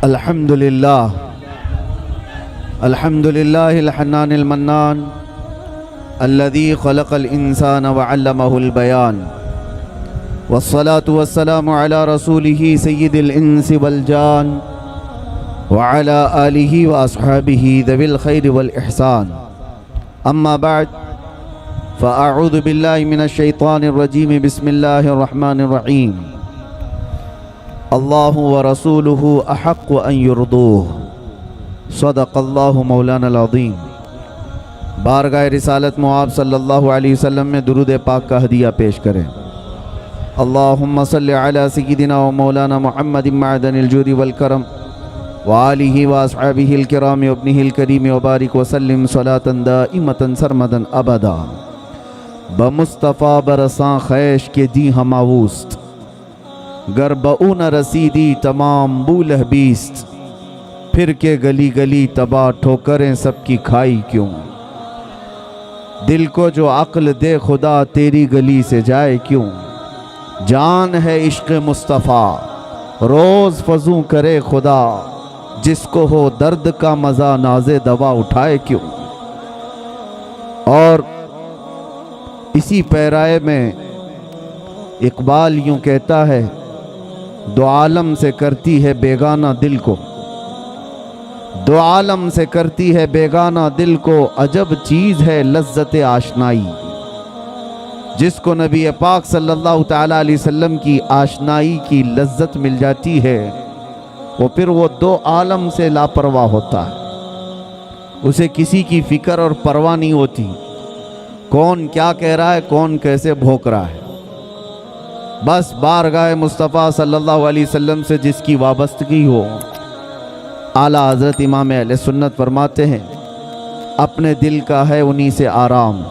الحمد لله الحنان المنان الذي خلق الإنسان وعلمه البيان والصلاة والسلام على رسوله سيد الإنس والجان وعلى آله وأصحابه ذوي الخير والإحسان. أما بعد فأعوذ بالله من الشيطان الرجيم. بسم الله الرحمن الرحيم. اللہ ورسولہ احق ان یرضوہ. صدق اللہ مولانا العظیم. بارگاہ رسالت معاب صلی اللہ علیہ وسلم میں درود پاک کا ہدیہ پیش کریں. اللہم صلی علی سیدنا و مولانا محمد معدن الجود والکرم وآلہ واصحابہ الکرام وابنہ الکریم وبارک وسلم صلاة دائمة سرمدا ابدا. بمصطفیٰ برساں خیش کے دی ہماوست گر بہو نہ رسیدی تمام بولہ بیست. پھر کے گلی گلی تباہ ٹھوکریں سب کی کھائی کیوں. دل کو جو عقل دے خدا تیری گلی سے جائے کیوں. جان ہے عشق مصطفیٰ روز فضوں کرے خدا. جس کو ہو درد کا مزہ ناز دوا اٹھائے کیوں. اور اسی پیرائے میں اقبال یوں کہتا ہے دو عالم سے کرتی ہے بیگانہ دل کو. دو عالم سے کرتی ہے بیگانہ دل کو. عجب چیز ہے لذت آشنائی. جس کو نبی پاک صلی اللہ تعالیٰ علیہ وسلم کی آشنائی کی لذت مل جاتی ہے وہ پھر وہ دو عالم سے لاپرواہ ہوتا ہے. اسے کسی کی فکر اور پرواہ نہیں ہوتی. کون کیا کہہ رہا ہے, کون کیسے بھونک رہا ہے. بس بارگاہ مصطفیٰ صلی اللہ علیہ وسلم سے جس کی وابستگی ہو. اعلیٰ حضرت امام اہل سنت فرماتے ہیں اپنے دل کا ہے انہی سے آرام.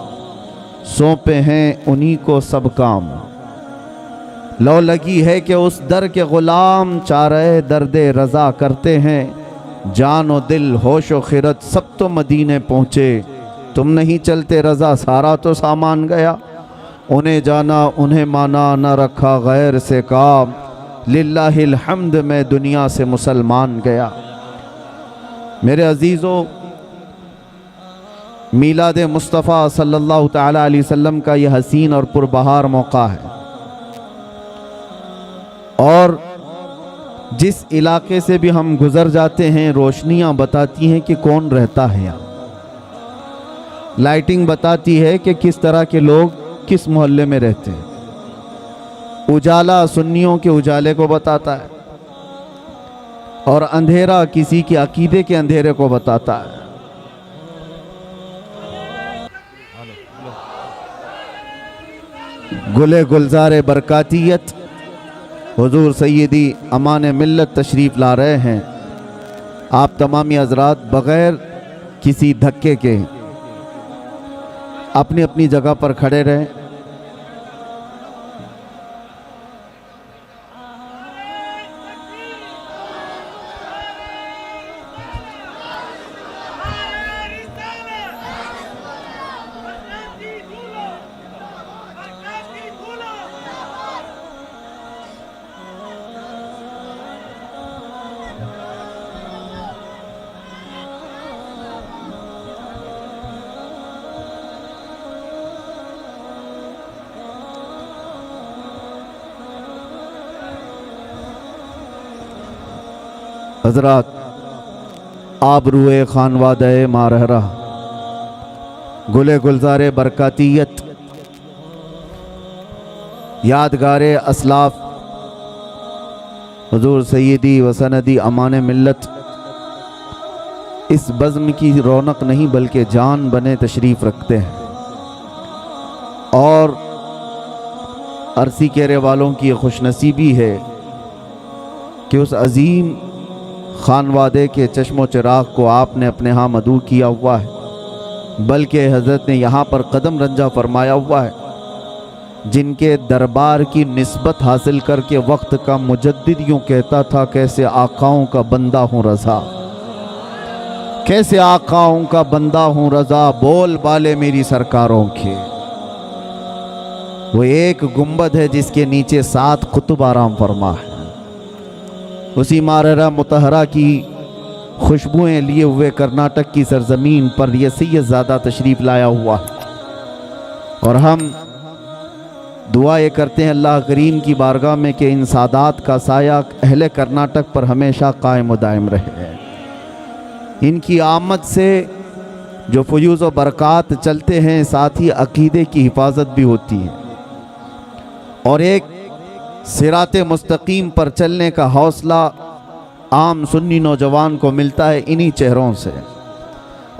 سونپے ہیں انہی کو سب کام. لو لگی ہے کہ اس در کے غلام چارہ درد رضا کرتے ہیں. جان و دل ہوش و خرد سب تو مدینے پہنچے. تم نہیں چلتے رضا سارا تو سامان گیا. انہیں جانا انہیں مانا نہ رکھا غیر سے کام. للہ الحمد میں دنیا سے مسلمان گیا. میرے عزیزو, میلاد مصطفیٰ صلی اللہ تعالیٰ علیہ وسلم کا یہ حسین اور پربہار موقع ہے. اور جس علاقے سے بھی ہم گزر جاتے ہیں روشنیاں بتاتی ہیں کہ کون رہتا ہے یہاں. لائٹنگ بتاتی ہے کہ کس طرح کے لوگ کس محلے میں رہتے ہیں. اجالا سنیوں کے اجالے کو بتاتا ہے اور اندھیرا کسی کے عقیدے کے اندھیرے کو بتاتا ہے. گلے گلزار برکاتیت حضور سیدی امان ملت تشریف لا رہے ہیں. آپ تمامی حضرات بغیر کسی دھکے کے اپنی اپنی جگہ پر کھڑے رہیں. حضرات, آبروئے خانوادہ مارہرہ گلے گلزار برکاتیت یادگار اسلاف حضور سیدی و سندی امان ملت اس بزم کی رونق نہیں بلکہ جان بنے تشریف رکھتے ہیں. اور عرصی کیرے والوں کی خوش نصیبی ہے کہ اس عظیم خانوادے کے چشم و چراغ کو آپ نے اپنے ہاں مدعو کیا ہوا ہے. بلکہ حضرت نے یہاں پر قدم رنجہ فرمایا ہوا ہے. جن کے دربار کی نسبت حاصل کر کے وقت کا مجدد یوں کہتا تھا کیسے آقاؤں کا بندہ ہوں رضا. کیسے آقاؤں کا بندہ ہوں رضا. بول بالے میری سرکاروں کے. وہ ایک گنبد ہے جس کے نیچے 7 قطب آرام فرما ہے. اسی ماررہ مطہرہ کی خوشبوئیں لیے ہوئے کرناٹک کی سرزمین پر یہ سید زادہ تشریف لایا ہوا، اور ہم دعا یہ کرتے ہیں اللہ کریم کی بارگاہ میں کہ ان سادات کا سایہ اہل کرناٹک پر ہمیشہ قائم و دائم رہے۔ ان کی آمد سے جو فیوز و برکات چلتے ہیں، ساتھ ہی عقیدے کی حفاظت بھی ہوتی ہے، اور ایک صراط مستقیم پر چلنے کا حوصلہ عام سنی نوجوان کو ملتا ہے انہی چہروں سے۔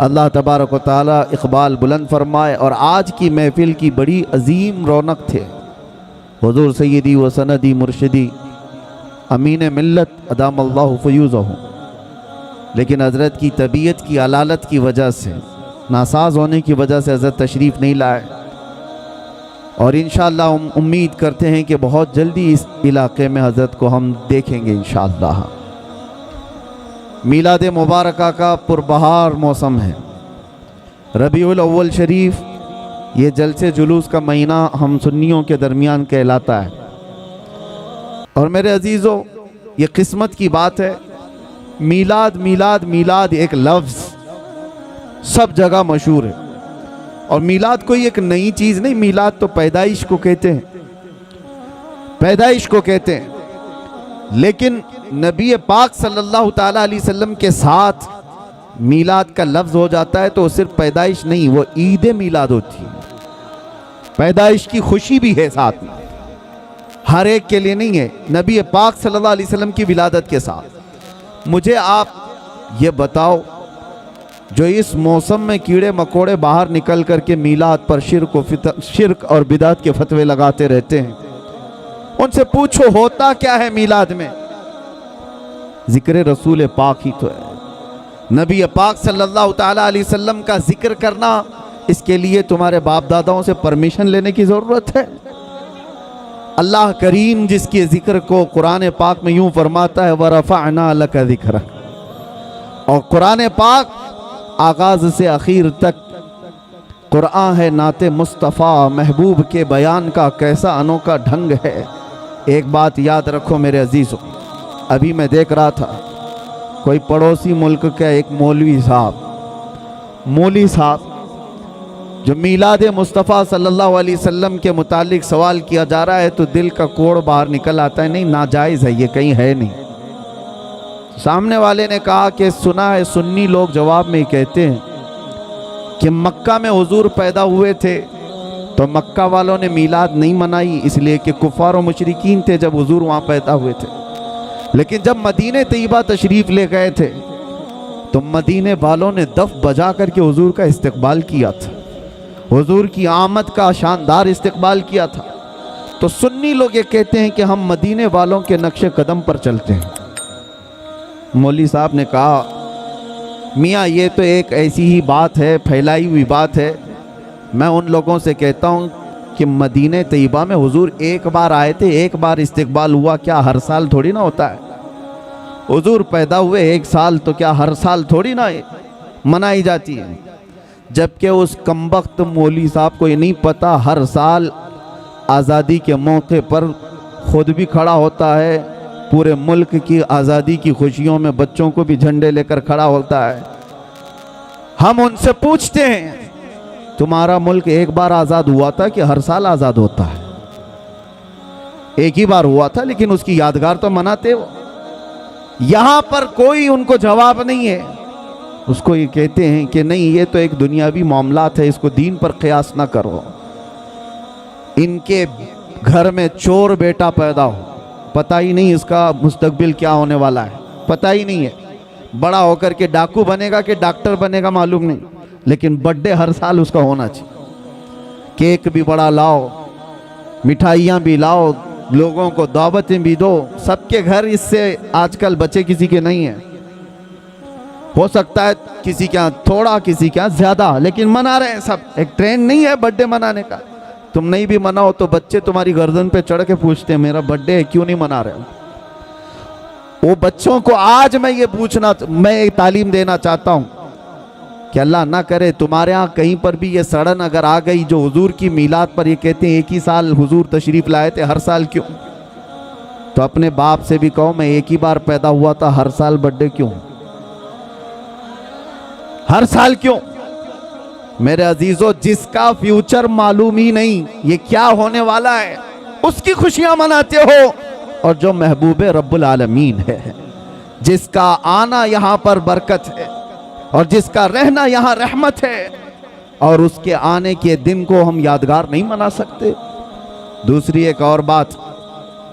اللہ تبارک و تعالی اقبال بلند فرمائے۔ اور آج کی محفل کی بڑی عظیم رونق تھے حضور سیدی و سندی مرشدی امین ملت ادام اللہ فیوزہ، لیکن حضرت کی طبیعت کی علالت کی وجہ سے، ناساز ہونے کی وجہ سے حضرت تشریف نہیں لائے، اور انشاءاللہ ہم امید کرتے ہیں کہ بہت جلدی اس علاقے میں حضرت کو ہم دیکھیں گے انشاءاللہ۔ میلاد مبارکہ کا پربہار موسم ہے، ربیع الاول شریف، یہ جلسے جلوس کا مہینہ ہم سنیوں کے درمیان کہلاتا ہے، اور میرے عزیزو یہ قسمت کی بات ہے۔ میلاد میلاد میلاد ایک لفظ سب جگہ مشہور ہے، اور میلاد کوئی ایک نئی چیز نہیں، میلاد تو پیدائش کو کہتے ہیں، پیدائش کو کہتے ہیں، لیکن نبی پاک صلی اللہ تعالیٰ علیہ وسلم کے ساتھ میلاد کا لفظ ہو جاتا ہے تو صرف پیدائش نہیں، وہ عید میلاد ہوتی ہے، پیدائش کی خوشی بھی ہے ساتھ میں، ہر ایک کے لیے نہیں ہے، نبی پاک صلی اللہ علیہ وسلم کی ولادت کے ساتھ۔ مجھے آپ یہ بتاؤ، جو اس موسم میں کیڑے مکوڑے باہر نکل کر کے میلاد پر شرک اور بدعت کے فتوے لگاتے رہتے ہیں، ان سے پوچھو ہوتا کیا ہے میلاد میں؟ ذکر رسول پاک ہی تو ہے، نبی پاک صلی اللہ تعالیٰ علیہ وسلم کا ذکر کرنا، اس کے لیے تمہارے باپ داداؤں سے پرمیشن لینے کی ضرورت ہے؟ اللہ کریم جس کے ذکر کو قرآن پاک میں یوں فرماتا ہے وَرَفَعْنَا لَكَ ذِكْرَكَ، اور قرآن پاک آغاز سے آخر تک قرآن ہے، نعت مصطفیٰ محبوب کے بیان کا کیسا انوکھا ڈھنگ ہے۔ ایک بات یاد رکھو میرے عزیزو، ابھی میں دیکھ رہا تھا کوئی پڑوسی ملک کا ایک مولوی صاحب جو میلاد مصطفیٰ صلی اللہ علیہ وسلم کے متعلق سوال کیا جا رہا ہے تو دل کا کوڑ باہر نکل آتا ہے، نہیں ناجائز ہے، یہ کہیں ہے نہیں۔ سامنے والے نے کہا کہ سنا ہے سنی لوگ جواب میں کہتے ہیں کہ مکہ میں حضور پیدا ہوئے تھے تو مکہ والوں نے میلاد نہیں منائی، اس لیے کہ کفار و مشرکین تھے جب حضور وہاں پیدا ہوئے تھے، لیکن جب مدینہ طیبہ تشریف لے گئے تھے تو مدینہ والوں نے دف بجا کر کے حضور کا استقبال کیا تھا، حضور کی آمد کا شاندار استقبال کیا تھا۔ تو سنی لوگ یہ کہتے ہیں کہ ہم مدینہ والوں کے نقش قدم پر چلتے ہیں۔ مولوی صاحب نے کہا میاں یہ تو ایک ایسی ہی بات ہے، پھیلائی ہوئی بات ہے، میں ان لوگوں سے کہتا ہوں کہ مدینہ طیبہ میں حضور ایک بار آئے تھے، ایک بار استقبال ہوا، کیا ہر سال تھوڑی نہ ہوتا ہے؟ حضور پیدا ہوئے ایک سال تو کیا ہر سال تھوڑی نہ منائی جاتی ہے؟ جبکہ اس کمبخت مولوی صاحب کو یہ نہیں پتا ہر سال آزادی کے موقع پر خود بھی کھڑا ہوتا ہے، پورے ملک کی آزادی کی خوشیوں میں بچوں کو بھی جھنڈے لے کر کھڑا ہوتا ہے۔ ہم ان سے پوچھتے ہیں تمہارا ملک ایک بار آزاد ہوا تھا کہ ہر سال آزاد ہوتا ہے؟ ایک ہی بار ہوا تھا، لیکن اس کی یادگار تو مناتے ہو۔ یہاں پر کوئی ان کو جواب نہیں ہے، اس کو یہ کہتے ہیں کہ نہیں یہ تو ایک دنیاوی معاملات ہے، اس کو دین پر قیاس نہ کرو۔ ان کے گھر میں چور بیٹا پیدا ہو، پتہ ہی نہیں اس کا مستقبل کیا ہونے والا ہے، پتہ ہی نہیں ہے، بڑا ہو کر کے ڈاکو بنے گا کہ ڈاکٹر بنے گا معلوم نہیں، لیکن برتھڈے ہر سال اس کا ہونا چاہیے، کیک بھی بڑا لاؤ، مٹھائیاں بھی لاؤ، لوگوں کو دعوتیں بھی دو۔ سب کے گھر اس سے آج کل بچے کسی کے نہیں ہیں، ہو سکتا ہے کسی کے ہاں تھوڑا کسی کے ہاں زیادہ، لیکن منا رہے ہیں سب۔ ایک ٹرینڈ نہیں ہے برتھڈے منانے کا، تم نہیں بھی مناؤ تو بچے تمہاری گردن پہ چڑھ کے پوچھتے ہیں میرا برتھڈے ہے کیوں نہیں منا رہے ہو؟ وہ بچوں کو آج میں ایک تعلیم دینا چاہتا ہوں کہ اللہ نہ کرے تمہارے ہاں کہیں پر بھی یہ سڑن اگر آ گئی جو حضور کی میلاد پر یہ کہتے ہیں ایک ہی سال حضور تشریف لائے تھے، ہر سال کیوں؟ تو اپنے باپ سے بھی کہو میں ایک ہی بار پیدا ہوا تھا، ہر سال برتھ ڈے کیوں؟ ہر سال کیوں؟ میرے عزیزو، جس کا فیوچر معلوم ہی نہیں یہ کیا ہونے والا ہے، اس کی خوشیاں مناتے ہو، اور جو محبوب رب العالمین ہے، جس کا آنا یہاں پر برکت ہے اور جس کا رہنا یہاں رحمت ہے، اور اس کے آنے کے دن کو ہم یادگار نہیں منا سکتے؟ دوسری ایک اور بات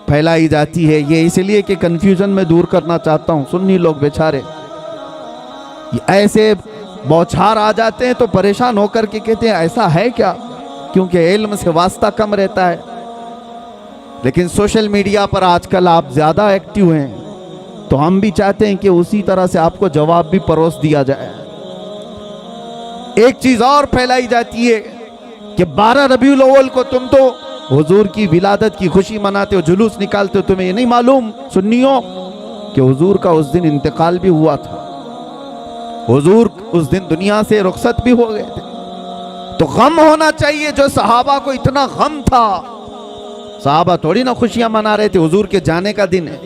پھیلائی جاتی ہے، یہ اس لیے کہ کنفیوژن میں دور کرنا چاہتا ہوں، سنی لوگ بیچارے ایسے بوچھار آ جاتے ہیں تو پریشان ہو کر کے کہتے ہیں ایسا ہے کیا، کیونکہ علم سے واسطہ کم رہتا ہے۔ لیکن سوشل میڈیا پر آج کل آپ زیادہ ایکٹیو ہیں، تو ہم بھی چاہتے ہیں کہ اسی طرح سے آپ کو جواب بھی پروس دیا جائے۔ ایک چیز اور پھیلائی جاتی ہے کہ 12 ربیع الاول کو تم تو حضور کی ولادت کی خوشی مناتے ہو، جلوس نکالتے ہو، تمہیں یہ نہیں معلوم سنیوں کہ حضور کا اس دن انتقال بھی ہوا تھا، حضور اس دن دنیا سے رخصت بھی ہو گئے تھے۔ تو غم ہونا چاہیے، جو صحابہ کو اتنا غم تھا، صحابہ تھوڑی نہ خوشیاں منا رہے تھے، حضور کے جانے کا دن ہے۔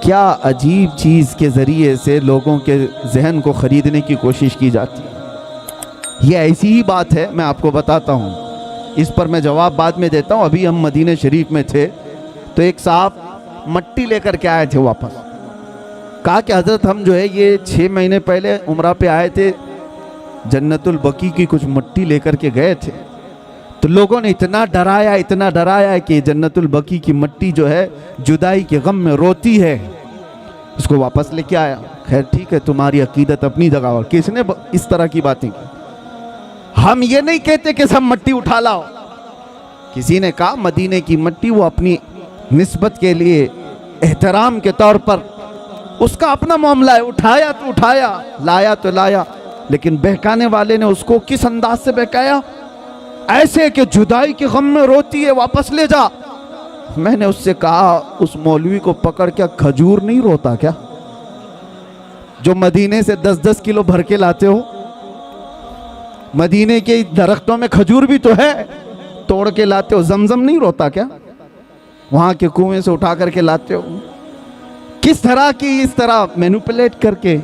کیا عجیب چیز کے ذریعے سے لوگوں کے ذہن کو خریدنے کی کوشش کی جاتی ہے۔ یہ ایسی ہی بات ہے، میں آپ کو بتاتا ہوں، اس پر میں جواب بعد میں دیتا ہوں۔ ابھی ہم مدینہ شریف میں تھے تو ایک صاحب مٹی لے کر کے آئے تھے واپس، کہا کہ حضرت ہم جو ہے یہ 6 مہینے پہلے عمرہ پہ آئے تھے، جنت البقیع کی کچھ مٹی لے کر کے گئے تھے، تو لوگوں نے اتنا ڈرایا کہ جنت البقیع کی مٹی جو ہے جدائی کے غم میں روتی ہے، اس کو واپس لے کے آیا۔ خیر ٹھیک ہے، تمہاری عقیدت اپنی جگہ، اور کس نے اس طرح کی باتیں کی؟ ہم یہ نہیں کہتے کہ سب مٹی اٹھا لاؤ، کسی نے کہا مدینے کی مٹی وہ اپنی نسبت کے لیے احترام کے طور پر اس کا اپنا معاملہ ہے، اٹھایا تو اٹھایا، لایا تو لایا، لیکن بہکانے والے نے اس کو کس انداز سے بہکایا؟ ایسے کہ جدائی کے غم میں روتی ہے، واپس لے جا۔ میں نے اس سے کہا اس مولوی کو پکڑ کے کھجور نہیں روتا کیا، جو مدینے سے 10-10 کلو بھر کے لاتے ہو؟ مدینے کے درختوں میں کھجور بھی تو ہے، توڑ کے لاتے ہو، زمزم نہیں روتا کیا؟ وہاں کے کنویں سے اٹھا کر کے لاتے ہو۔ کس طرح کی اس طرح مینوپولیٹ کر کے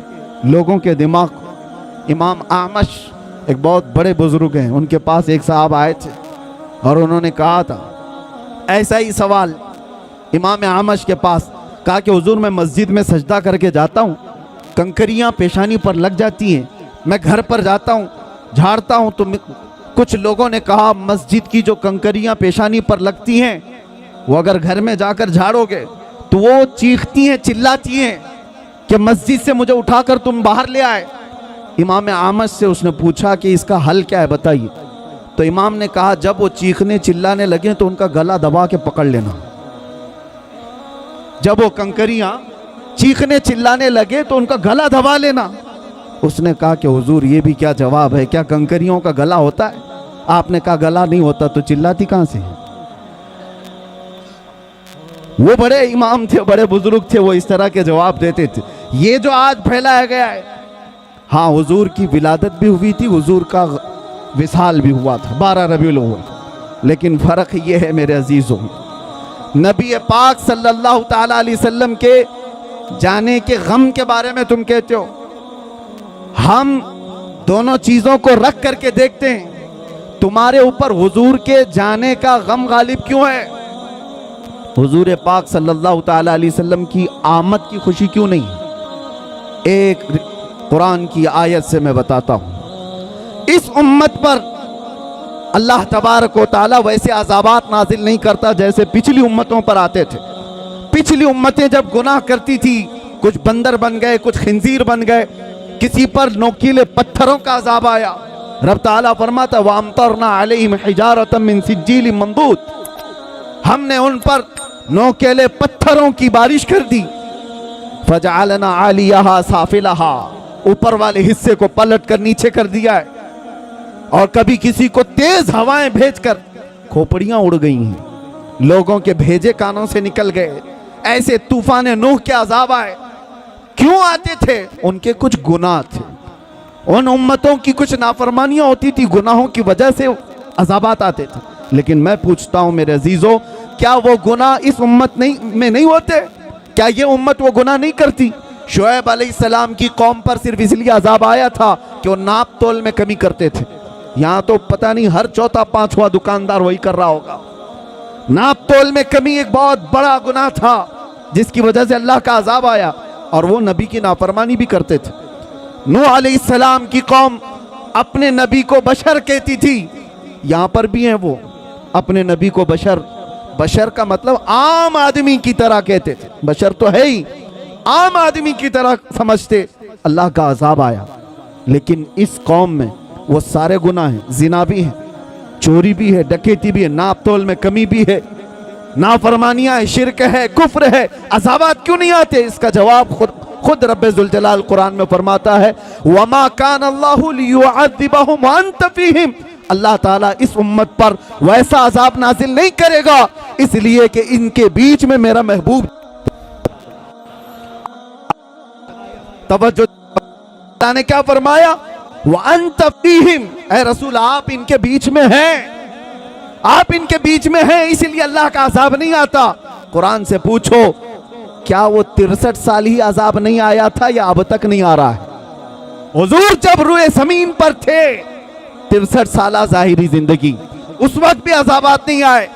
لوگوں کے دماغ کو۔ امام اعمش ایک بہت بڑے بزرگ ہیں، ان کے پاس ایک صاحب آئے تھے اور انہوں نے کہا تھا ایسا ہی سوال امام اعمش کے پاس، کہا کہ حضور میں مسجد میں سجدہ کر کے جاتا ہوں، کنکریاں پیشانی پر لگ جاتی ہیں، میں گھر پر جاتا ہوں جھاڑتا ہوں تو کچھ لوگوں نے کہا مسجد کی جو کنکریاں پیشانی پر لگتی ہیں وہ اگر گھر میں جا کر جھاڑو گے تو وہ چیختی ہیں، چلاتی ہیں کہ مسجد سے مجھے اٹھا کر تم باہر لے آئے۔ امام اعمش سے اس نے پوچھا کہ اس کا حل کیا ہے بتائیے، تو امام نے کہا جب وہ چیخنے چلانے لگیں تو ان کا گلا دبا کے پکڑ لینا۔ جب وہ کنکریاں چیخنے چلانے لگے تو ان کا گلا دبا لینا۔ اس نے کہا کہ حضور یہ بھی کیا جواب ہے، کیا کنکریوں کا گلا ہوتا ہے؟ آپ نے کہا گلا نہیں ہوتا تو چلاتی کہاں سے؟ وہ بڑے امام تھے، بڑے بزرگ تھے، وہ اس طرح کے جواب دیتے تھے۔ یہ جو آج پھیلایا گیا ہے، ہاں حضور کی ولادت بھی ہوئی تھی، حضور کا وصال بھی ہوا تھا 12 ربیع الاول، لیکن فرق یہ ہے میرے عزیزوں، نبی پاک صلی اللہ تعالیٰ علیہ وسلم کے جانے کے غم کے بارے میں تم کہتے ہو، ہم دونوں چیزوں کو رکھ کر کے دیکھتے ہیں، تمہارے اوپر حضور کے جانے کا غم غالب کیوں ہے؟ حضور پاک صلی اللہ تعالیٰ علیہ وسلم کی آمد کی خوشی کیوں نہیں؟ ایک قرآن کی آیت سے میں بتاتا ہوں، اس امت پر اللہ تبارک و تعالیٰ ویسے عذابات نازل نہیں کرتا جیسے پچھلی امتوں پر آتے تھے۔ پچھلی امتیں جب گناہ کرتی تھی، کچھ بندر بن گئے، کچھ خنزیر بن گئے، کسی پر نوکیلے پتھروں کا عذاب آیا، رب تعالیٰ فرماتا وَأَمْطَرْنَا عَلَيْهِمْ حِجَارَةً مِّن سِجِّيلٍ مَّنضُودٍ، ہم نے ان پر نوکیلے پتھروں کی بارش کر دی، فَجَعَلْنَا عَالِيَهَا سَافِلَهَا، اوپر والے حصے کو پلٹ کر نیچے کر دیا ہے، اور کبھی کسی کو تیز ہوائیں بھیج کر کھوپڑیاں اڑ گئی ہیں، لوگوں کے بھیجے کانوں سے نکل گئے۔ ایسے طوفان نوح کے عذاب آئے، کیوں آتے تھے؟ ان کے کچھ گناہ تھے، ان امتوں کی کچھ نافرمانیاں ہوتی تھی، گناہوں کی وجہ سے عذابات آتے تھے۔ لیکن میں پوچھتا ہوں میرے عزیزو، کیا وہ گناہ اس امت میں نہیں ہوتے؟ کیا یہ امت وہ گناہ نہیں کرتی؟ شعیب علیہ السلام کی قوم پر صرف اس لیے عذاب آیا تھا کہ وہ ناپ تول میں کمی کرتے تھے. یہاں تو پتہ نہیں ہر چوتھا پانچواں دکاندار وہی کر رہا ہوگا. ناپ تول میں کمی ایک بہت بڑا گناہ تھا جس کی وجہ سے اللہ کا عذاب آیا، اور وہ نبی کی نافرمانی بھی کرتے تھے. نوح علیہ السلام کی قوم اپنے نبی کو بشر کہتی تھی. یہاں پر بھی ہیں وہ اپنے نبی کو بشر. بشر کا مطلب عام آدمی کی طرح کہتے تھے. بشر تو ہے ہی، عام آدمی کی طرح سمجھتے. اللہ کا عذاب آیا. لیکن اس قوم میں وہ سارے گناہ ہیں. زنا بھی ہے، چوری بھی ہے، ڈکیتی بھی ہے، ناپ تول میں کمی بھی ہے، نافرمانیاں ہے، شرک ہے، کفر ہے. عذابات کیوں نہیں آتے؟ اس کا جواب خود رب ذوالجلال قرآن میں فرماتا ہے وَمَا كَانَ اللَّهُ لِيُعَذِّبَهُمْ وَأَنْتَ فِيهِمْ. اللہ تعالیٰ اس امت پر ویسا عذاب نازل نہیں کرے گا اس لیے کہ ان کے بیچ میں میرا محبوب. توجہ، اللہ نے کیا فرمایا؟ وَأَنْتَ فِيهِمْ. اے رسول آپ ان کے بیچ میں ہیں، آپ ان کے بیچ میں ہیں، اس لیے اللہ کا عذاب نہیں آتا. قرآن سے پوچھو کیا وہ 63 سال ہی عذاب نہیں آیا تھا یا اب تک نہیں آ رہا ہے؟ حضور جب روئے زمین پر تھے 63 سالہ ظاہری زندگی، اس وقت بھی عذابات نہیں آئے.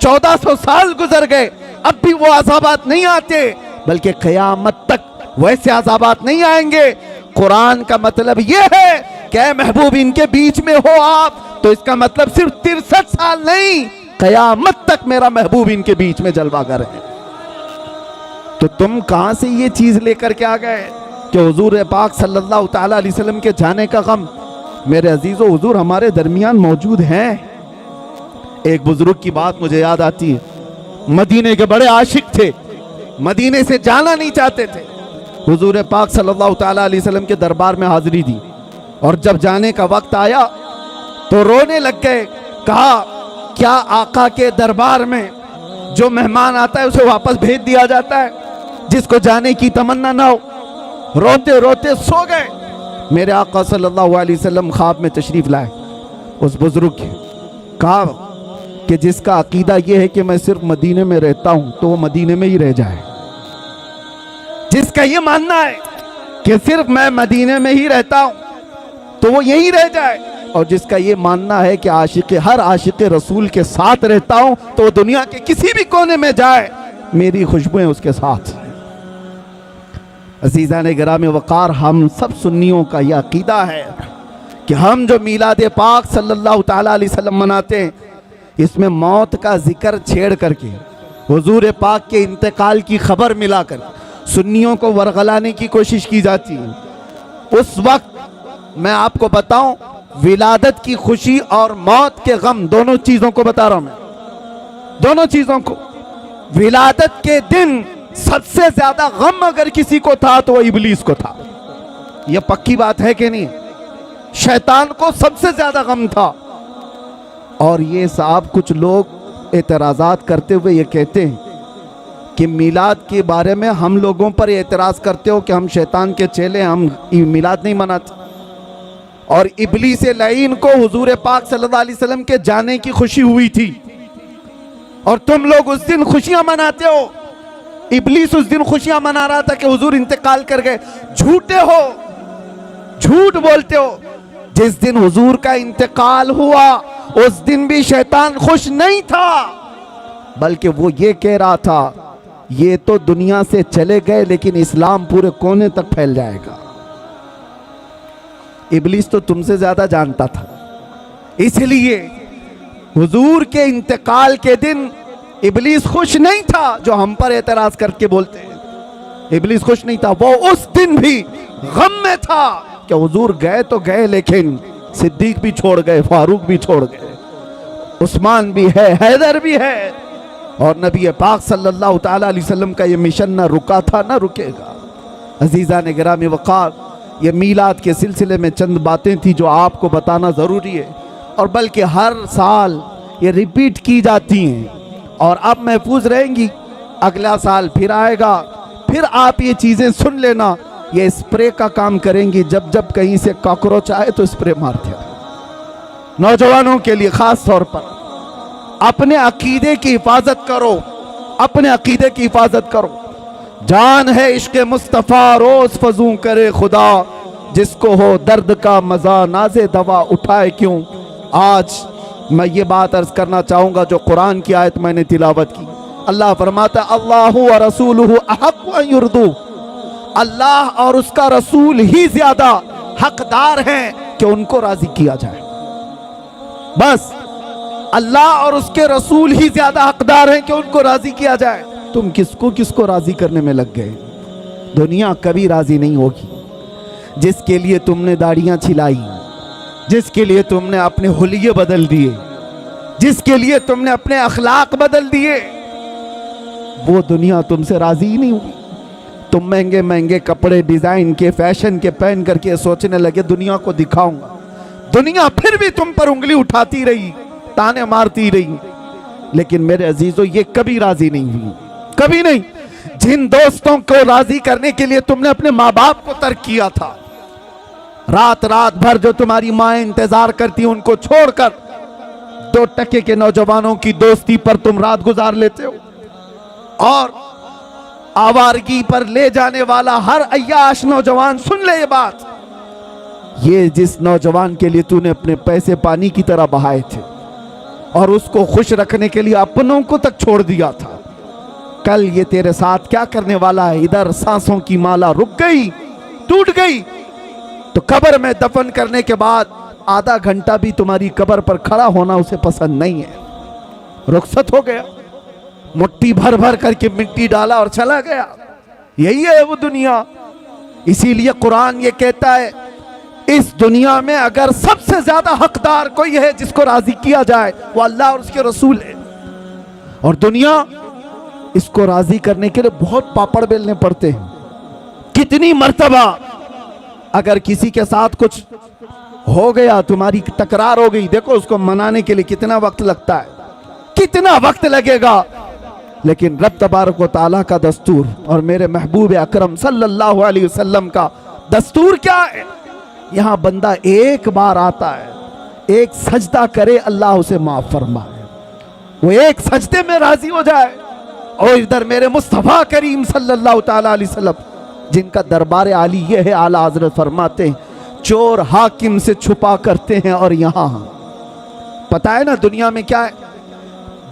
1400 سال گزر گئے، اب بھی وہ عذابات نہیں آتے، بلکہ قیامت تک ویسے عذابات نہیں آئیں گے. قرآن کا مطلب یہ ہے کہ اے محبوب ان کے بیچ میں ہو آپ، تو اس کا مطلب صرف 63 سال نہیں، قیامت تک میرا محبوب ان کے بیچ میں جلوہ گر ہے. تو تم کہاں سے یہ چیز لے کر کے آ گئے کہ حضور پاک صلی اللہ تعالیٰ علیہ وسلم کے جانے کا غم؟ میرے عزیزو، حضور ہمارے درمیان موجود ہیں. ایک بزرگ کی بات مجھے یاد آتی ہے. مدینے کے بڑے عاشق تھے، مدینے سے جانا نہیں چاہتے تھے. حضور پاک صلی اللہ تعالیٰ علیہ وسلم کے دربار میں حاضری دی، اور جب جانے کا وقت آیا تو رونے لگ گئے. کہا کیا آقا کے دربار میں جو مہمان آتا ہے اسے واپس بھیج دیا جاتا ہے جس کو جانے کی تمنا نہ ہو؟ روتے روتے سو گئے. میرے آقا صلی اللہ علیہ وسلم خواب میں تشریف لائے اس بزرگ کے. کہا کہ جس کا عقیدہ یہ ہے کہ میں صرف مدینے میں رہتا ہوں تو وہ مدینے میں ہی رہ جائے. جس کا یہ ماننا ہے کہ صرف میں مدینے میں ہی رہتا ہوں تو وہ یہی رہ جائے. اور جس کا یہ ماننا ہے کہ ہر عاشق رسول کے ساتھ رہتا ہوں تو وہ دنیا کے کسی بھی کونے میں جائے، میری خوشبوئیں اس کے ساتھ. عزیزان گرامی وقار، ہم سب سنیوں کا یہ عقیدہ ہے کہ ہم جو میلاد پاک صلی اللہ تعالیٰ علیہ وسلم مناتے ہیں، اس میں موت کا ذکر چھیڑ کر کے، حضور پاک کے انتقال کی خبر ملا کر سنیوں کو ورغلانے کی کوشش کی جاتی ہے. اس وقت میں آپ کو بتاؤں، ولادت کی خوشی اور موت کے غم، دونوں چیزوں کو بتا رہا ہوں میں، دونوں چیزوں کو. ولادت کے دن سب سے زیادہ غم اگر کسی کو تھا تو وہ ابلیس کو تھا. یہ پکی بات ہے کہ نہیں؟ شیطان کو سب سے زیادہ غم تھا. اور یہ صاحب کچھ لوگ اعتراضات کرتے ہوئے یہ کہتے ہیں کہ میلاد کے بارے میں ہم لوگوں پر اعتراض کرتے ہو کہ ہم شیطان کے چیلے، ہم میلاد نہیں مناتے. اور ابلیس لعین کو حضور پاک صلی اللہ علیہ وسلم کے جانے کی خوشی ہوئی تھی، اور تم لوگ اس دن خوشیاں مناتے ہو. ابلیس اس دن خوشیاں منا رہا تھا کہ حضور انتقال کر گئے. جھوٹے ہو، جھوٹ بولتے ہو. جس دن حضور کا انتقال ہوا اس دن بھی شیطان خوش نہیں تھا، بلکہ وہ یہ کہہ رہا تھا یہ تو دنیا سے چلے گئے لیکن اسلام پورے کونے تک پھیل جائے گا. ابلیس تو تم سے زیادہ جانتا تھا. اس لیے حضور کے انتقال کے دن ابلیس خوش نہیں تھا جو ہم پر اعتراض کر کے بولتے ہیں. ابلیس خوش نہیں تھا، وہ اس دن بھی غم میں تھا کہ حضور گئے تو گئے لیکن صدیق بھی چھوڑ گئے، فاروق بھی چھوڑ گئے، عثمان بھی ہے، حیدر بھی ہے، اور نبی پاک صلی اللہ تعالیٰ علیہ وسلم کا یہ مشن نہ رکا تھا نہ رکے گا. عزیزان گرامی وقار، یہ میلاد کے سلسلے میں چند باتیں تھی جو آپ کو بتانا ضروری ہے، اور بلکہ ہر سال یہ ریپیٹ کی جاتی ہیں اور اب محفوظ رہیں گی. اگلا سال پھر آئے گا، پھر آپ یہ چیزیں سن لینا. یہ اسپرے کا کام کریں گی، جب جب کہیں سے کاکروچ آئے تو اسپرے مارتے ہیں. نوجوانوں کے لیے خاص طور پر اپنے عقیدے کی حفاظت کرو، اپنے عقیدے کی حفاظت کرو۔ جان ہے عشق مصطفیٰ روز فزوں کرے خدا، جس کو ہو درد کا مزہ ناز دوا اٹھائے کیوں۔ آج میں یہ بات عرض کرنا چاہوں گا جو قرآن کی آیت میں نے تلاوت کی۔ اللہ فرماتا اللہ و رسولہ احق ان یرضوا، اللہ اور اس کا رسول ہی زیادہ حقدار ہیں کہ ان کو راضی کیا جائے۔ بس اللہ اور اس کے رسول ہی زیادہ حقدار ہیں کہ ان کو راضی کیا جائے۔ تم کس کو راضی کرنے میں لگ گئے؟ دنیا کبھی راضی نہیں ہوگی۔ جس کے لیے تم نے داڑیاں چھلائی، جس کے لیے تم نے اپنے حلیے بدل دیے، جس کے لیے تم نے اپنے اخلاق بدل دیے، وہ دنیا تم سے راضی ہی نہیں ہوئی۔ تم مہنگے مہنگے کپڑے ڈیزائن کے فیشن کے پہن کر کے سوچنے لگے دنیا کو دکھاؤں گا۔ دنیا پھر بھی تم پر انگلی اٹھاتی رہی، تانے مارتی رہی، لیکن میرے عزیزو یہ کبھی راضی نہیں ہوئی، کبھی نہیں۔ جن دوستوں کو راضی کرنے کے لیے تم نے اپنے ماں باپ کو ترک کیا تھا، رات بھر جو تمہاری ماں انتظار کرتی ان کو چھوڑ کر 2 ٹکے کے نوجوانوں کی دوستی پر تم رات گزار لیتے ہو، اور آوارگی پر لے جانے والا ہر عیاش نوجوان سن لے یہ بات، یہ جس نوجوان کے لیے تو نے اپنے پیسے پانی کی طرح بہائے تھے اور اس کو خوش رکھنے کے لیے اپنوں کو تک چھوڑ دیا تھا، کل یہ تیرے ساتھ کیا کرنے والا ہے؟ ادھر سانسوں کی مالا رک گئی، ٹوٹ گئی، تو قبر میں دفن کرنے کے بعد آدھا گھنٹہ بھی تمہاری قبر پر کھڑا ہونا اسے پسند نہیں ہے۔ رخصت ہو گیا، مٹی بھر کر کے مٹی ڈالا اور چلا گیا۔ یہی ہے وہ دنیا۔ اسی لیے قرآن یہ کہتا ہے اس دنیا میں اگر سب سے زیادہ حقدار کوئی ہے جس کو راضی کیا جائے وہ اللہ اور اس کے رسول ہے، اور دنیا اس کو راضی کرنے کے لیے بہت پاپڑ بیلنے پڑتے ہیں۔ کتنی مرتبہ اگر کسی کے ساتھ کچھ ہو گیا، تمہاری تکرار ہو گئی، دیکھو اس کو منانے کے لیے کتنا وقت لگتا ہے، کتنا وقت لگے گا، لیکن رب تبارک و تعالیٰ کا دستور اور میرے محبوب اکرم صلی اللہ علیہ وسلم کا دستور کیا ہے؟ یہاں بندہ ایک بار آتا ہے، ایک سجدہ کرے، اللہ اسے معاف فرمائے، وہ ایک سجدے میں راضی ہو جائے۔ اور ادھر میرے مصطفیٰ کریم صلی اللہ تعالیٰ علیہ وسلم جن کا دربار عالی یہ ہے، اعلیٰ حضرت فرماتے ہیں چور حاکم سے چھپا کرتے ہیں، اور یہاں پتہ ہے نا دنیا میں کیا ہے؟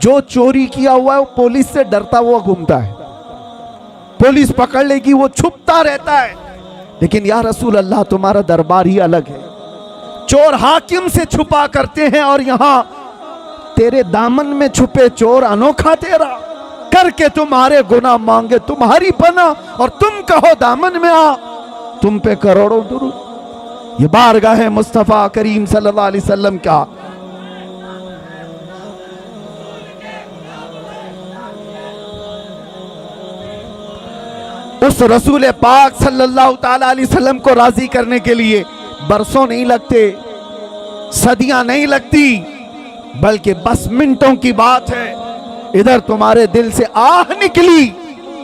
جو چوری کیا ہوا ہے وہ پولیس سے ڈرتا ہوا گھومتا ہے، پولیس پکڑ لے گی وہ چھپتا رہتا ہے، لیکن یا رسول اللہ تمہارا دربار ہی الگ ہے۔ چور حاکم سے چھپا کرتے ہیں، اور یہاں تیرے دامن میں چھپے چور انوکھا تیرا، کر کے تمہارے گناہ مانگے تمہاری پناہ، اور تم کہو دامن میں آ، تم پہ کروڑوں درود۔ یہ بارگاہ مصطفیٰ کریم صلی اللہ علیہ وسلم کا اس رسول پاک صلی اللہ تعالیٰ علیہ وسلم کو راضی کرنے کے لیے برسوں نہیں لگتے، صدیاں نہیں لگتی، بلکہ بس منٹوں کی بات ہے۔ ادھر تمہارے دل سے آہ نکلی،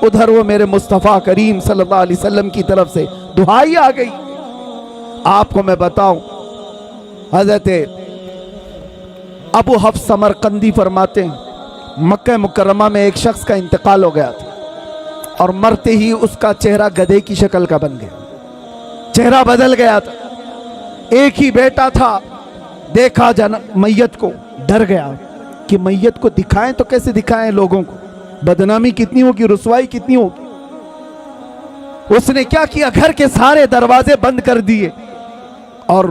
ادھر وہ میرے مصطفیٰ کریم صلی اللہ علیہ وسلم کی طرف سے دعائی آ گئی۔ آپ کو میں بتاؤں، حضرت ابو حفص سمرقندی فرماتے ہیں مکہ مکرمہ میں ایک شخص کا انتقال ہو گیا تھا، اور مرتے ہی اس کا چہرہ گدھے کی شکل کا بن گیا، چہرہ بدل گیا تھا۔ ایک ہی بیٹا تھا، دیکھا میت کو ڈر گیا کہ میت کو دکھائیں تو کیسے دکھائیں لوگوں کو، بدنامی کتنی ہوگی، رسوائی کتنی ہوگی۔ اس نے کیا کیا؟ گھر کے سارے دروازے بند کر دیے، اور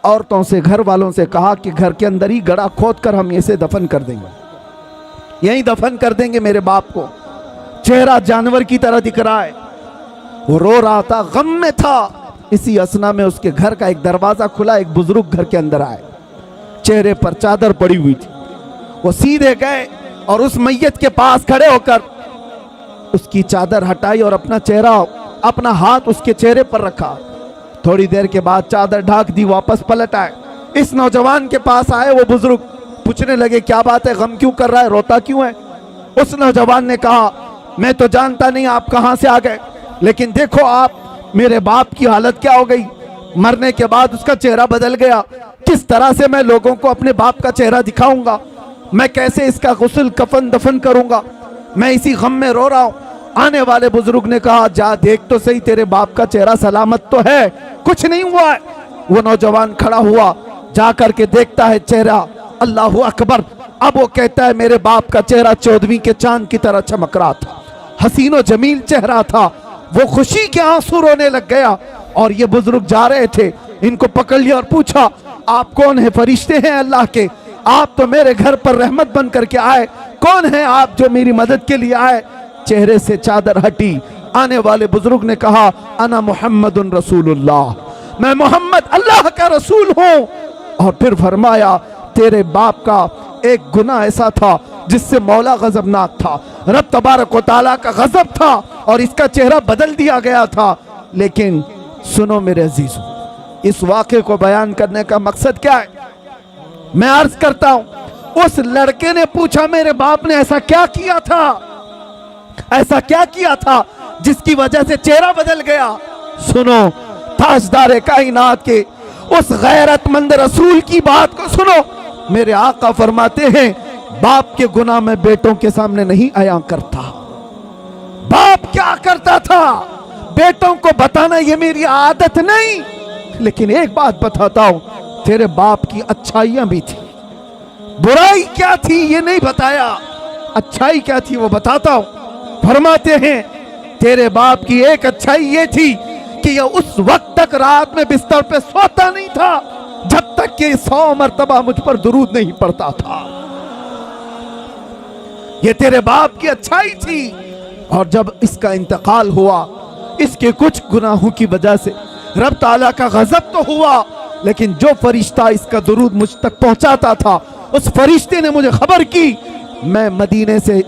عورتوں سے، گھر والوں سے کہا کہ گھر کے اندر ہی گڑھا کھود کر ہم اسے دفن کر دیں گے، یہیں دفن کر دیں گے میرے باپ کو۔ چہرہ جانور کی طرح دکھ رہا ہے، وہ رو رہا تھا، غم میں تھا۔ اسی اثنا میں اس کے گھر کا ایک دروازہ کھلا، ایک بزرگ گھر کے اندر آئے، چہرے پر چادر پڑی ہوئی تھی۔ وہ سیدھے گئے اور اس میت کے پاس کھڑے ہو کر اس کی چادر ہٹائی اور اپنا چہرہ، اپنا ہاتھ اس کے چہرے پر رکھا۔ تھوڑی دیر کے بعد چادر ڈھانک دی، واپس پلٹ آئے، اس نوجوان کے پاس آئے۔ وہ بزرگ پوچھنے لگے کیا بات ہے، غم کیوں کر رہا ہے، روتا کیوں ہے؟ اس نوجوان نے کہا میں تو جانتا نہیں آپ کہاں سے آ گئے، لیکن دیکھو آپ میرے باپ کی حالت کیا ہو گئی، مرنے کے بعد اس کا چہرہ بدل گیا، کس طرح سے میں لوگوں کو اپنے باپ کا چہرہ دکھاؤں گا؟ میں کیسے اس کا غسل کفن دفن کروں گا، میں اسی غم میں رو رہا ہوں۔ آنے والے بزرگ نے کہا جا دیکھ تو صحیح تیرے باپ کا چہرہ سلامت تو ہے، کچھ نہیں ہوا ہے۔ وہ نوجوان کھڑا ہوا، جا کر کے دیکھتا ہے چہرہ، اللہ اکبر۔ اب وہ کہتا ہے میرے باپ کا چہرہ 14ویں کے چاند کی طرح چمک رہا تھا، حسین و جمیل چہرہ تھا۔ وہ خوشی کے آنسو رونے لگ گیا، اور یہ بزرگ جا رہے تھے، ان کو پکڑ لیا اور پوچھا آپ کون ہیں؟ فرشتے ہیں اللہ کے، آپ تو میرے گھر پر رحمت بن کر کے آئے، کون ہیں آپ جو میری مدد کے لیے آئے؟ چہرے سے چادر ہٹی۔ آنے والے بزرگ نے کہا انا محمد رسول اللہ، میں محمد اللہ کا رسول ہوں۔ اور پھر فرمایا تیرے باپ کا ایک گناہ ایسا تھا جس سے مولا غضبناک تھا، رب تبارک و تعالیٰ کا غضب تھا، اور اس کا چہرہ بدل دیا گیا تھا۔ لیکن سنو میرے عزیزوں، اس واقعے کو بیان کرنے کا مقصد کیا ہے؟ میں عرض کرتا ہوں، اس لڑکے نے پوچھا میرے باپ نے ایسا کیا کیا تھا، ایسا کیا کیا تھا جس کی وجہ سے چہرہ بدل گیا؟ سنو تاجدار کائنات کے اس غیرت مند رسول کی بات کو سنو۔ میرے آقا فرماتے ہیں باپ کے گناہ میں بیٹوں کے سامنے نہیں عیاں کرتا۔ باپ کیا کرتا تھا بیٹوں کو بتانا یہ میری عادت نہیں، لیکن ایک بات بتاتا ہوں، تیرے باپ کی اچھائیاں بھی تھی، برائی کیا تھی یہ نہیں بتایا، اچھائی کیا تھی وہ بتاتا ہوں۔ فرماتے ہیں تیرے باپ کی ایک اچھائی یہ تھی کہ یہ اس وقت تک رات میں بستر پہ سوتا نہیں تھا جب تک کہ 100 مرتبہ مجھ پر درود نہیں پڑتا تھا۔ یہ تیرے باپ کی اچھائی تھی۔ اور جب اس کا انتقال ہوا، اس کے کچھ گناہوں کی وجہ سے رب تعالیٰ کا غضب تو ہوا، لیکن جو فرشتہ اس کا درود مجھ تک پہنچاتا تھا اس فرشتے نے مجھے خبر کی۔ میں مدینے سے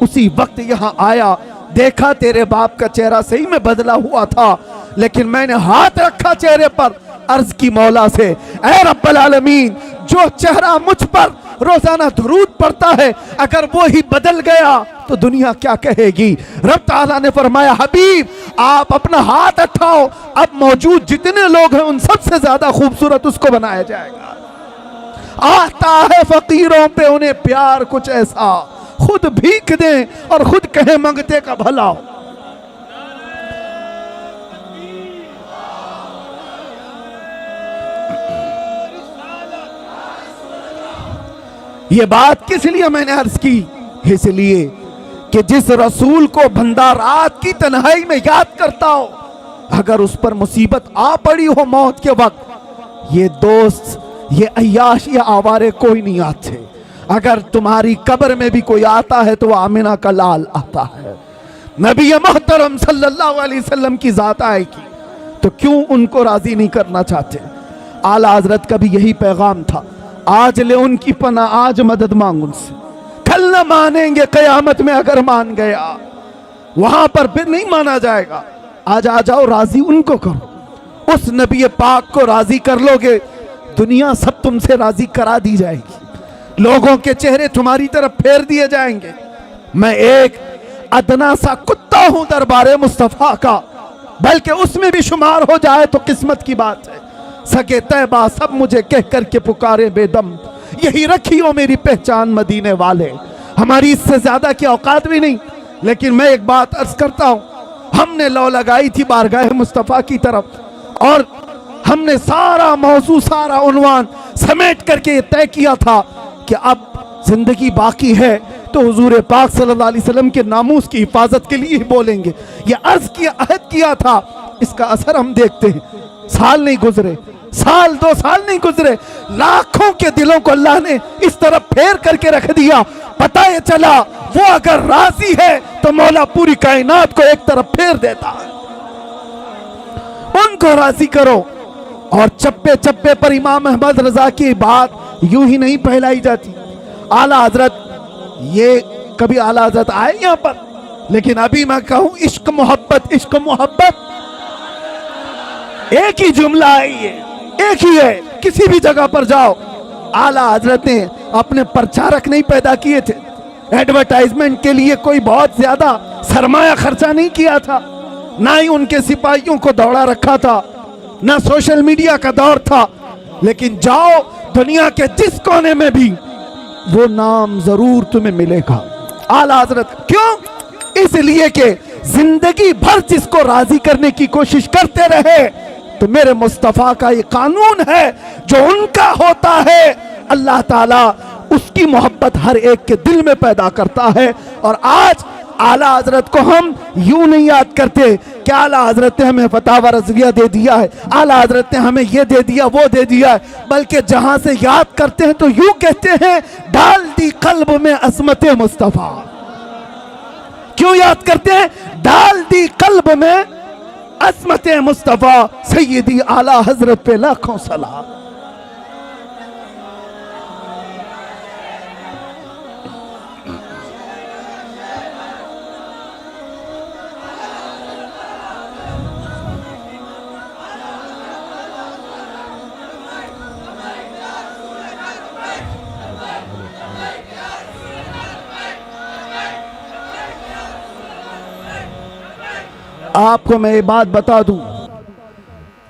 اسی وقت یہاں آیا، دیکھا تیرے باپ کا چہرہ صحیح میں بدلا ہوا تھا، لیکن میں نے ہاتھ رکھا چہرے پر، عرض کی مولا سے اے رب العالمین، جو چہرہ مجھ پر روزانہ درود پڑتا ہے اگر وہی بدل گیا تو دنیا کیا کہے گی؟ رب تعالیٰ نے فرمایا حبیب آپ اپنا ہاتھ اٹھاؤ، اب موجود جتنے لوگ ہیں ان سب سے زیادہ خوبصورت اس کو بنایا جائے گا۔ آتا ہے فقیروں پہ انہیں پیار کچھ ایسا، خود بھیک دیں اور خود کہیں منگتے کا بھلا۔ یہ بات کس لیے میں نے عرض کی؟ اس لیے کہ جس رسول کو بندہ رات کی تنہائی میں یاد کرتا ہو، اگر اس پر مصیبت آ پڑی ہو موت کے وقت، یہ دوست، یہ عیاش، یہ آوارے کوئی نہیں آتے۔ اگر تمہاری قبر میں بھی کوئی آتا ہے تو وہ آمنہ کا لال آتا ہے، نبی محترم صلی اللہ علیہ وسلم کی ذات آئے گی، تو کیوں ان کو راضی نہیں کرنا چاہتے؟ اعلیٰ حضرت کا بھی یہی پیغام تھا، آج لے ان کی پناہ، آج مدد مانگ ان سے، کل نہ مانیں گے قیامت میں اگر مان گیا، وہاں پر پھر نہیں مانا جائے گا۔ آج آ جاؤ، راضی ان کو کرو، اس نبی پاک کو راضی کر لو گے، دنیا سب تم سے راضی کرا دی جائے گی، لوگوں کے چہرے تمہاری طرف پھیر دیے جائیں گے۔ میں ایک ادنا سا کتا ہوں دربار مصطفیٰ کا، بلکہ اس میں بھی شمار ہو جائے تو قسمت کی بات ہے۔ سگے طیبہ سب مجھے کہہ کر کے پکارے بے دم، یہی رکھی ہو میری پہچان مدینے والے۔ ہماری اس سے زیادہ کی اوقات بھی نہیں، لیکن میں ایک بات عرض کرتا ہوں، ہم نے لو لگائی تھی بارگاہ مصطفیٰ کی طرف، اور ہم نے سارا موضوع، سارا عنوان سمیٹ کر کے یہ طے کیا تھا کہ اب زندگی باقی ہے تو حضور پاک صلی اللہ علیہ وسلم کے ناموس کی حفاظت کے لیے ہی بولیں گے۔ یہ عرض کیا، عہد کیا تھا، اس کا اثر ہم دیکھتے ہیں۔ سال نہیں گزرے، سال 2 سال نہیں گزرے، لاکھوں کے دلوں کو اللہ نے اس طرف پھیر کر کے رکھ دیا۔ پتہ یہ چلا وہ اگر راضی ہے تو مولا پوری کائنات کو ایک طرف پھیر دیتا ہے۔ ان کو راضی کرو۔ اور چپے چپے پر امام احمد رضا کی بات یوں ہی نہیں پھیلائی جاتی۔ اعلیٰ حضرت، یہ کبھی اعلیٰ حضرت آئے یہاں پر، لیکن ابھی میں کہوں عشق محبت، عشق محبت ایک ہی جملہ آئی ہے، ایک ہی ہے، کسی بھی جگہ پر جاؤ۔ اعلیٰ حضرت نے اپنے پرچارک نہیں پیدا کیے تھے، ایڈورٹائزمنٹ کے لیے کوئی بہت زیادہ سرمایہ خرچہ نہیں کیا تھا، نہ ہی ان کے سپاہیوں کو دوڑا رکھا تھا، نہ سوشل میڈیا کا دور تھا، لیکن جاؤ دنیا کے جس کونے میں بھی وہ نام ضرور تمہیں ملے گا۔ اعلیٰ حضرت کیوں؟ اس لیے کہ زندگی بھر جس کو راضی کرنے کی کوشش کرتے رہے تو میرے مصطفیٰ کا یہ قانون ہے، جو ان کا ہوتا ہے اللہ تعالیٰ اس کی محبت ہر ایک کے دل میں پیدا کرتا ہے۔ اور آج اعلیٰ حضرت کو ہم یوں نہیں یاد کرتے کہ اعلیٰ حضرت نے ہمیں فتاوی رضویہ دے دیا ہے، اعلیٰ حضرت نے ہمیں یہ دے دیا وہ دے دیا ہے، بلکہ جہاں سے یاد کرتے ہیں تو یوں کہتے ہیں ڈال دی قلب میں عظمت مصطفیٰ۔ کیوں یاد کرتے ہیں؟ ڈال دی قلب میں عظمت مصطفیٰ، سیدی اعلیٰ حضرت پہ لاکھوں سلام۔ آپ کو میں یہ بات بتا دوں،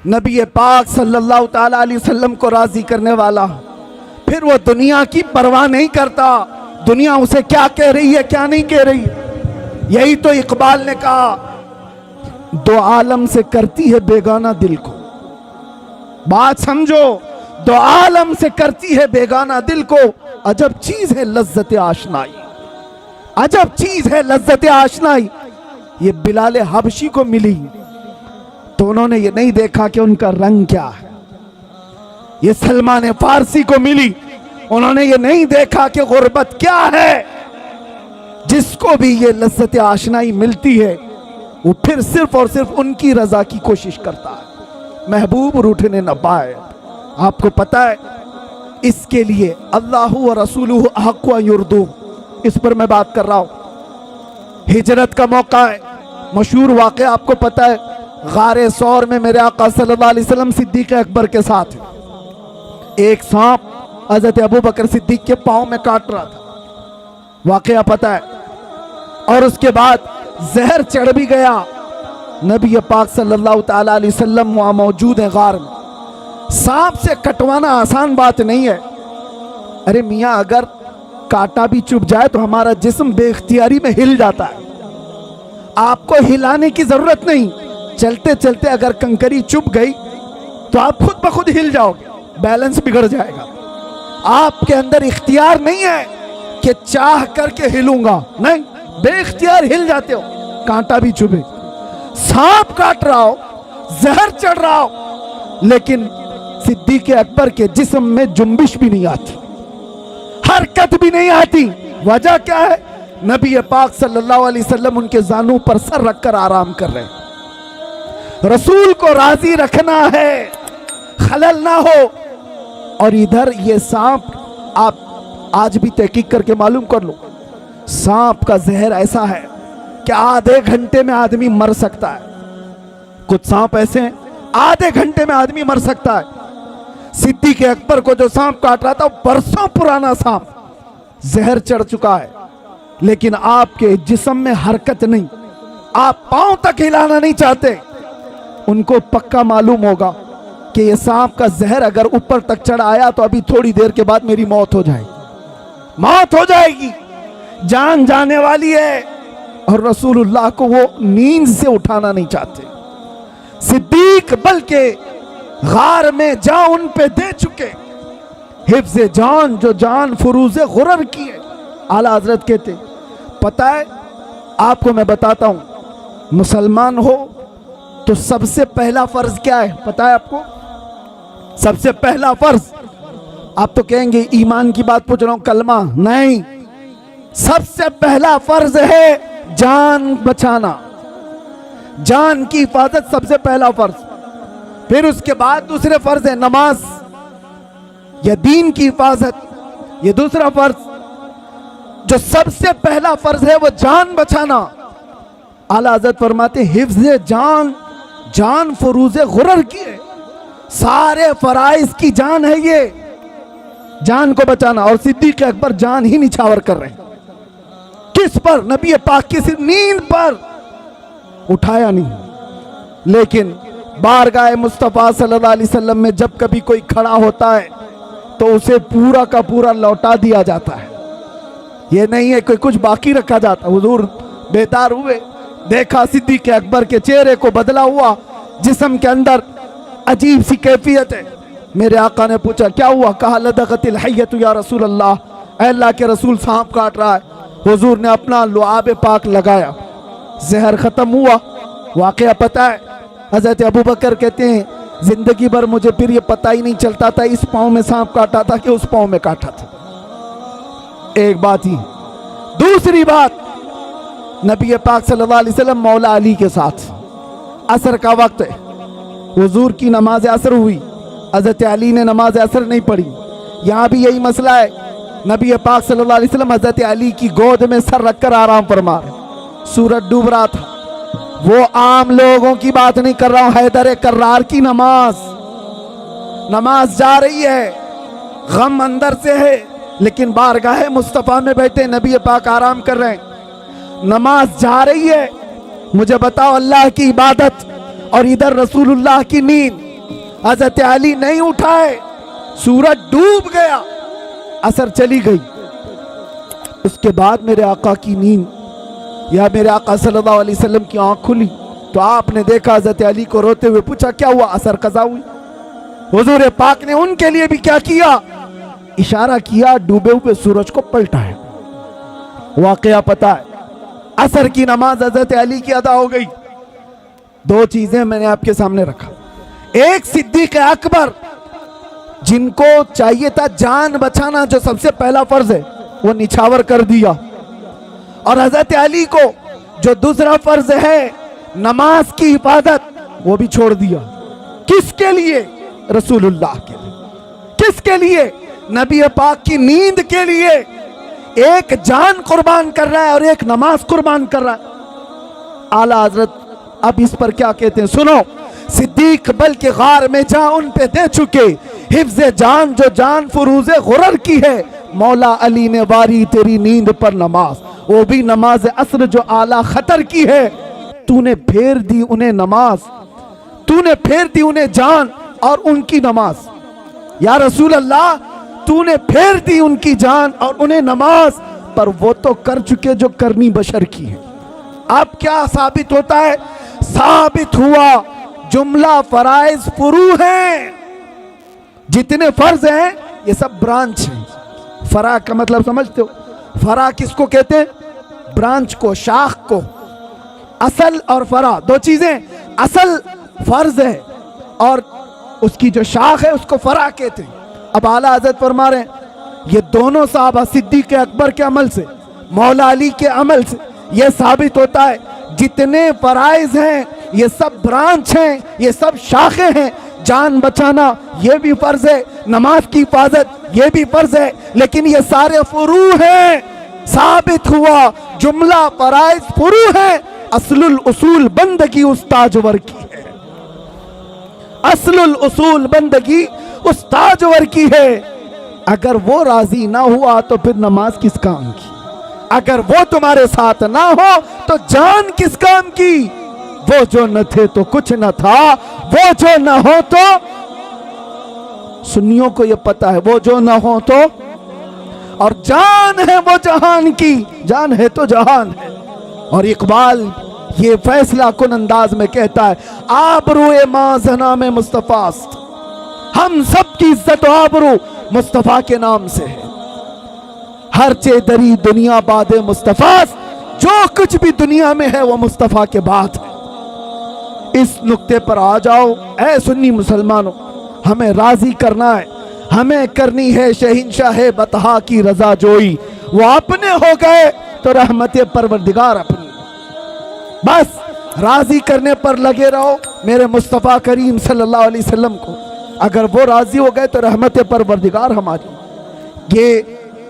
نبی پاک صلی اللہ تعالیٰ علیہ وسلم کو راضی کرنے والا پھر وہ دنیا کی پرواہ نہیں کرتا، دنیا اسے کیا کہہ رہی ہے کیا نہیں کہہ رہی ہے۔ یہی تو اقبال نے کہا، دو عالم سے کرتی ہے بیگانہ دل کو۔ بات سمجھو، دو عالم سے کرتی ہے بیگانہ دل کو، عجب چیز ہے لذت آشنائی، عجب چیز ہے لذت آشنائی۔ یہ بلال حبشی کو ملی تو انہوں نے یہ نہیں دیکھا کہ ان کا رنگ کیا ہے، یہ سلمان فارسی کو ملی انہوں نے یہ نہیں دیکھا کہ غربت کیا ہے۔ جس کو بھی یہ لذت آشنائی ملتی ہے وہ پھر صرف اور صرف ان کی رضا کی کوشش کرتا ہے، محبوب روٹھنے نہ پائے۔ آپ کو پتا ہے اس کے لیے اللہ و رسولہ احق ان یردوہ، اس پر میں بات کر رہا ہوں۔ ہجرت کا موقع ہے، مشہور واقعہ آپ کو پتا ہے، غار ثور میں میرے آقا صلی اللہ علیہ وسلم صدیق اکبر کے ساتھ ایک سانپ حضرت ابوبکر صدیق کے پاؤں میں کاٹ رہا تھا، واقعہ پتا ہے۔ اور اس کے بعد زہر چڑھ بھی گیا، نبی پاک صلی اللہ تعالیٰ علیہ وسلم وہاں موجود ہیں غار میں۔ سانپ سے کٹوانا آسان بات نہیں ہے، ارے میاں اگر کاٹا بھی چپ جائے تو ہمارا جسم بے اختیاری میں ہل جاتا ہے، آپ کو ہلانے کی ضرورت نہیں، چلتے چلتے اگر کنکری چپ گئی تو آپ خود بخود ہل جاؤ گے، بیلنس بگڑ جائے گا۔ آپ کے اندر اختیار نہیں ہے کہ چاہ کر کے ہلوں گا، نہیں، بے اختیار ہل جاتے ہو، کانٹا بھی چبھے، سانپ کاٹ رہا ہو، زہر چڑھ رہا ہو، لیکن صدیق اکبر کے جسم میں جنبش بھی نہیں آتی، حرکت بھی نہیں آتی۔ وجہ کیا ہے؟ نبی پاک صلی اللہ علیہ وسلم ان کے زانوں پر سر رکھ کر آرام کر رہے ہیں، رسول کو راضی رکھنا ہے، خلل نہ ہو۔ اور ادھر یہ سانپ، آپ آج بھی تحقیق کر کے معلوم کر لو، سانپ کا زہر ایسا ہے کہ آدھے گھنٹے میں آدمی مر سکتا ہے، کچھ سانپ ایسے ہیں آدھے گھنٹے میں آدمی مر سکتا ہے۔ صدیق اکبر کو جو سانپ کاٹ رہا تھا وہ برسوں پرانا سانپ، زہر چڑھ چکا ہے، لیکن آپ کے جسم میں حرکت نہیں، آپ پاؤں تک ہلانا نہیں چاہتے۔ ان کو پکا معلوم ہوگا کہ یہ سانپ کا زہر اگر اوپر تک چڑھ آیا تو ابھی تھوڑی دیر کے بعد میری موت ہو جائے گی، موت ہو جائے گی، جان جانے والی ہے۔ اور رسول اللہ کو وہ نیند سے اٹھانا نہیں چاہتے۔ صدیق بلکہ غار میں جان ان پہ دے چکے، حفظ جان جو جان فروز غرر کی ہے۔ اعلیٰ حضرت کہتے، پتہ ہے آپ کو میں بتاتا ہوں، مسلمان ہو تو سب سے پہلا فرض کیا ہے پتہ ہے آپ کو؟ سب سے پہلا فرض، آپ تو کہیں گے ایمان کی بات پوچھ رہا ہوں، کلمہ نہیں، سب سے پہلا فرض ہے جان بچانا، جان کی حفاظت سب سے پہلا فرض۔ پھر اس کے بعد دوسرے فرض ہے نماز یا دین کی حفاظت، یہ دوسرا فرض۔ جو سب سے پہلا فرض ہے وہ جان بچانا، اعلیٰ حضرت فرماتے حفظ جان، جان فروز غرر کی ہے، سارے فرائض کی جان ہے یہ، جان کو بچانا۔ اور صدیق اکبر جان ہی نچھاور کر رہے ہیں، کس پر؟ نبی پاک کی صرف نیند پر، اٹھایا نہیں۔ لیکن بارگاہ مصطفیٰ صلی اللہ علیہ وسلم میں جب کبھی کوئی کھڑا ہوتا ہے تو اسے پورا کا پورا لوٹا دیا جاتا ہے۔ یہ نہیں ہے کہ کچھ باقی رکھا جاتا. حضور بیدار ہوئے, دیکھا صدیق اکبر کے چہرے کو بدلا ہوا, جسم کے اندر عجیب سی کیفیت ہے. میرے آقا نے پوچھا کیا ہوا؟ کہا لدغت الحیۃ یا رسول اللہ, اے اللہ کے رسول سانپ کاٹ رہا ہے. حضور نے اپنا لعاب پاک لگایا, زہر ختم ہوا. واقعہ پتہ ہے, حضرت ابوبکر کہتے ہیں زندگی بھر مجھے پھر یہ پتہ ہی نہیں چلتا تھا اس پاؤں میں سانپ کاٹا تھا کہ اس پاؤں میں کاٹا تھا. ایک بات ہی. دوسری بات, نبی پاک صلی اللہ علیہ وسلم مولا علی کے ساتھ, عصر کا وقت ہے, حضور کی نماز عصر ہوئی, حضرت علی نے نماز عصر نہیں پڑھی. یہاں بھی یہی مسئلہ ہے. نبی پاک صلی اللہ علیہ وسلم حضرت علی کی گود میں سر رکھ کر آرام فرما رہے, سورج ڈوب رہا تھا. وہ عام لوگوں کی بات نہیں کر رہا ہوں, حیدر کرار کی نماز جا رہی ہے, غم اندر سے ہے, لیکن بارگاہ مصطفیٰ میں بیٹھے نبی پاک آرام کر رہے ہیں. نماز جا رہی ہے, مجھے بتاؤ اللہ کی عبادت اور ادھر رسول اللہ کی نیند. حضرت علی نہیں اٹھائے, سورج ڈوب گیا, عصر چلی گئی. اس کے بعد میرے آقا کی نیند یا میرے آقا صلی اللہ علیہ وسلم کی آنکھ کھلی تو آپ نے دیکھا حضرت علی کو روتے ہوئے. پوچھا کیا ہوا؟ عصر قضا ہوئی. حضور پاک نے ان کے لیے بھی کیا کیا؟ اشارہ کیا, ڈوبے ہوئے سورج کو پلٹا ہے. واقعہ پتہ ہے, عصر کی نماز حضرت علی کی ادا ہو گئی. دو چیزیں میں نے آپ کے سامنے رکھا. ایک صدیق اکبر جن کو چاہیے تھا جان بچانا جو سب سے پہلا فرض ہے وہ نچھاور کر دیا, اور حضرت علی کو جو دوسرا فرض ہے نماز کی حفاظت وہ بھی چھوڑ دیا. کس کے لیے؟ رسول اللہ کے لیے. کس کے لیے؟ نبی پاک کی نیند کے لیے. ایک جان قربان کر رہا ہے اور ایک نماز قربان کر رہا ہے. اعلیٰ حضرت اب اس پر کیا کہتے ہیں سنو. صدیق بلکہ غار میں جا ان پہ دے چکے, حفظ جان جو جان فروز غرر کی ہے, مولا علی نے واری تیری نیند پر نماز, وہ بھی نماز عصر جو اعلیٰ خطر کی ہے. تو نے پھیر دی انہیں نماز, تو نے پھیر دی انہیں جان اور ان کی نماز. یا رسول اللہ تو نے پھیر دی ان کی جان اور انہیں نماز, پر وہ تو کر چکے جو کرنی بشر کی ہے. اب کیا ثابت ہوتا ہے؟ ثابت ہوا جملہ فرائض فروع ہیں. جتنے فرض ہیں یہ سب برانچ ہیں. فرع کا مطلب سمجھتے ہو؟ فرع کس کو کہتے ہیں؟ برانچ کو, شاخ کو. اصل اور فرع دو چیزیں. اصل فرض ہے اور اس کی جو شاخ ہے اس کو فرع کہتے ہیں. اب اعلیٰ حضرت فرما رہے ہیں یہ دونوں صحابہ صدیق اکبر کے عمل سے, مولا علی کے عمل سے یہ ثابت ہوتا ہے جتنے فرائض ہیں یہ سب برانچ ہیں, یہ سب شاخیں ہیں. جان بچانا یہ بھی فرض ہے, نماز کی حفاظت یہ بھی فرض ہے, لیکن یہ سارے فروع ہیں. ثابت ہوا جملہ فرائض فروع ہیں. اصل الاصول بندگی استاجور کی ہے. اصل الاصول بندگی استاجور کی ہے. اگر وہ راضی نہ ہوا تو پھر نماز کس کام کی؟ اگر وہ تمہارے ساتھ نہ ہو تو جان کس کام کی؟ وہ جو نہ تھے تو کچھ نہ تھا, وہ جو نہ ہو تو, سنیوں کو یہ پتا ہے, وہ جو نہ ہو تو, اور جان ہے وہ جہان کی, جان ہے تو جہان ہے. اور اقبال یہ فیصلہ کن انداز میں کہتا ہے آبرو ماں زنا میں مصطفیٰ است, ہم سب کی عزت و آبرو مصطفیٰ کے نام سے ہے. ہر چے دری دنیا باد مصطفیٰ, جو کچھ بھی دنیا میں ہے وہ مصطفیٰ کے بعد ہے. اس نقطے پر آ جاؤ اے سنی مسلمانوں, ہمیں راضی کرنا ہے, ہمیں کرنی ہے شہنشاہ بطحا کی رضا جوئی. وہ اپنے ہو گئے تو رحمت پروردگار اپنی. بس راضی کرنے پر لگے رہو میرے مصطفیٰ کریم صلی اللہ علیہ وسلم کو. اگر وہ راضی ہو گئے تو رحمت پروردگار ہماری. یہ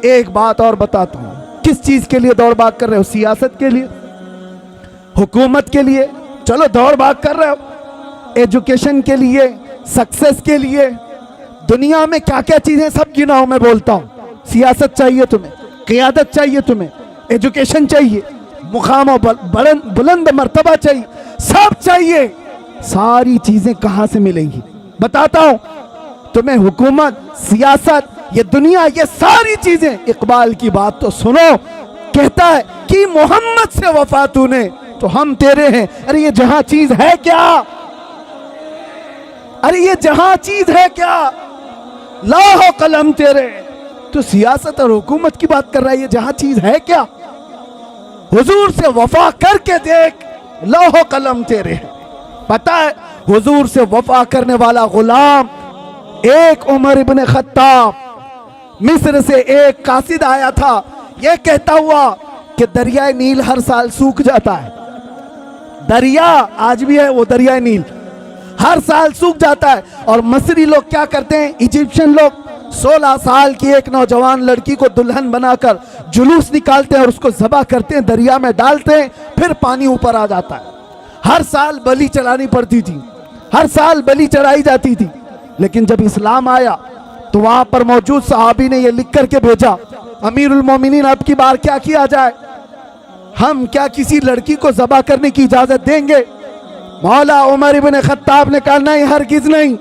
ایک بات اور بتاتا ہوں, کس چیز کے لیے دوڑ بھاگ کر رہے ہو؟ سیاست کے لیے, حکومت کے لیے, چلو دوڑ بھاگ کر رہے ہو. ایجوکیشن کے لیے, سکسیس کے لیے, دنیا میں کیا کیا چیزیں سب گناؤں میں بولتا ہوں. سیاست چاہیے تمہیں, قیادت چاہیے تمہیں, ایجوکیشن چاہیے, مقام و بلند مرتبہ چاہیے, سب چاہیے. ساری چیزیں کہاں سے ملیں گی؟ بتاتا ہوں تمہیں. حکومت, سیاست یہ دنیا، یہ ساری چیزیں. اقبال کی بات تو سنو. کہتا ہے کہ محمد سے وفا تو نے تو ہم تیرے ہیں. ارے یہ جہاں چیز ہے کیا؟ ارے یہ جہاں چیز ہے کیا؟ لوح و قلم تیرے. تو سیاست اور حکومت کی بات کر رہا ہے، یہ جہاں چیز ہے کیا؟ حضور سے وفا کر کے دیکھ، لوح و قلم تیرے. پتہ ہے حضور سے وفا کرنے والا غلام ایک عمر ابن خطاب، مصر سے ایک قاصد آیا تھا، یہ کہتا ہوا کہ دریائے نیل ہر سال سوکھ جاتا ہے. دریا آج بھی ہے وہ دریائے نیل، ہر سال سوکھ جاتا ہے. اور مصری لوگ کیا کرتے ہیں، ایجپشن لوگ 16 سال کی ایک نوجوان لڑکی کو دلہن بنا کر جلوس نکالتے ہیں اور اس کو ذبح کرتے ہیں، دریا میں ڈالتے ہیں، پھر پانی اوپر آ جاتا ہے. ہر سال بلی چڑھانی پڑتی تھی، ہر سال بلی چڑھائی جاتی تھی. لیکن جب اسلام آیا تو وہاں پر موجود صحابی نے یہ لکھ کر کے بھیجا، امیر المومنین اب کی بار کیا کیا جائے، ہم کیا کسی لڑکی کو ذبح کرنے کی اجازت دیں گے؟ مولا عمر ابن خطاب نے کہا نہیں، ہرگز نہیں.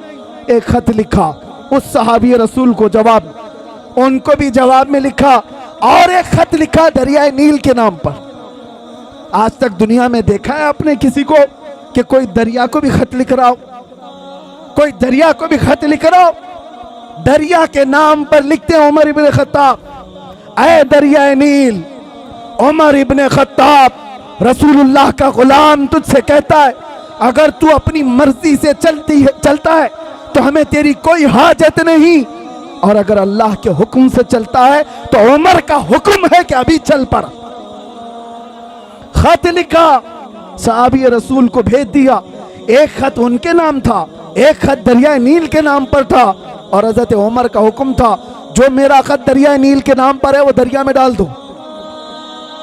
ایک خط لکھا اس صحابی رسول کو جواب، ان کو بھی جواب میں لکھا، اور ایک خط لکھا دریائے نیل کے نام پر. آج تک دنیا میں دیکھا ہے آپ نے کسی کو کہ کوئی دریا کو بھی خط لکھ رہا ہو؟ کوئی دریا کو بھی خط لکھ رہا ہو؟ دریا کے نام پر لکھتے ہیں عمر ابن خطاب، اے دریائے نیل، عمر ابن خطاب رسول اللہ کا غلام تجھ سے کہتا ہے اگر تو اپنی مرضی سے چلتا ہے تو ہمیں تیری کوئی حاجت نہیں، اور اگر اللہ کے حکم سے چلتا ہے تو عمر کا حکم ہے کہ ابھی چل پڑ. خط لکھا، صحابی رسول کو بھیج دیا. ایک خط ان کے نام تھا، ایک خط دریائے نیل کے نام پر تھا، اور حضرت عمر کا حکم تھا جو میرا خط دریائے نیل کے نام پر ہے وہ دریا میں ڈال دو.